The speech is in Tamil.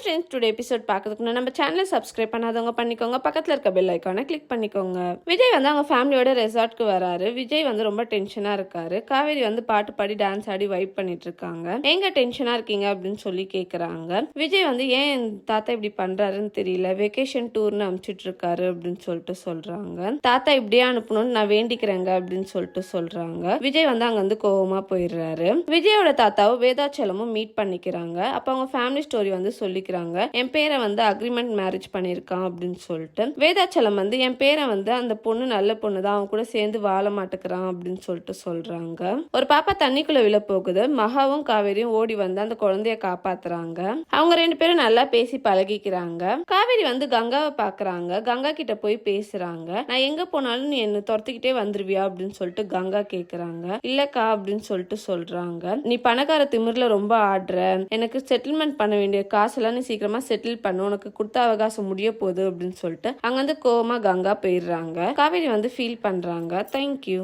ஃப்ரெண்ட்ஸ், டுடே எபிசோட் பார்க்கறதுக்கு முன்னாடி நம்ம சேனலை சப்ஸ்கிரைப் பண்ணாதவங்க பண்ணிக்கோங்க. பக்கத்தில் இருக்க பெல் ஐக்கானை கிளிக் பண்ணிக்கோங்க. விஜய் வந்து அவங்க ஃபேமிலியோட ரெசார்ட்க்கு வராரு. விஜய் வந்து ரொம்ப டென்ஷனாக இருக்காரு. காவேரி வந்து பாட்டு பாடி டான்ஸ் ஆடி வைப் பண்ணிட்டு இருக்காங்க. எங்க டென்ஷனாக இருக்கீங்க அப்படின்னு சொல்லி கேட்குறாங்க. விஜய் வந்து ஏன் என் தாத்தா இப்படி பண்ணுறாருன்னு தெரியல, வெக்கேஷன் டூர்னு அனுப்பிச்சிட்டு இருக்காரு அப்படின்னு சொல்லிட்டு சொல்கிறாங்க. தாத்தா இப்படியே அனுப்பணும்னு நான் வேண்டிக்கிறேங்க அப்படின்னு சொல்லிட்டு சொல்கிறாங்க. விஜய் வந்து அங்கே வந்து கோவமாக போயிடுறாரு. விஜயோட தாத்தாவும் வேதாச்சலமும் மீட் பண்ணிக்கிறாங்க. அப்போ அவங்க ஃபேமிலி ஸ்டோரி வந்து சொல்லிக்கிறாங்க. என் பேரை வந்து அக்ரிமெண்ட் மேரேஜ் பண்ணியிருக்கான் அப்படின்னு சொல்லிட்டு வேதாச்சலம் வந்து என் பேரை வந்து அந்த பொண்ணு நல்ல பொண்ணு தான், அவன் கூட சேர்ந்து வாழ மாட்டேங்கிறான் அப்படின்னு சொல்லிட்டு சொல்றாங்க. ஒரு பாப்பா தண்ணிக்குள்ள விழ போகுது. மகாவும் காவேரியும் ஓடி வந்து அந்த குழந்தைய காப்பாத்துறாங்க. அவங்க ரெண்டு பேரும் நல்லா பேசி பழகிக்கிறாங்க. காவேரி வந்து கங்காவை பாக்குறாங்க. கங்கா கிட்ட போய் பேசுறாங்க. நான் எங்க போனாலும் நீ என்ன துரத்துக்கிட்டே வந்துருவியா அப்படின்னு சொல்லிட்டு கங்கா கேக்குறாங்க. இல்லக்கா அப்படின்னு சொல்லிட்டு சொல்றாங்க. நீ பணக்கார திமிர்ல ரொம்ப ஆடுற, எனக்கு செட்டில்மெண்ட் பண்ண வேண்டிய காசெல்லாம் நீ சீக்கிரமா செட்டில் பண்ணு, உனக்கு கொடுத்த அவகாசம் முடிய போகுது அப்படின்னு சொல்லிட்டு அங்க வந்து கோவமா கங்கா போயிடுறாங்க. காவேரி வந்து ஃபீல் பண்றாங்க. தேங்க்யூ.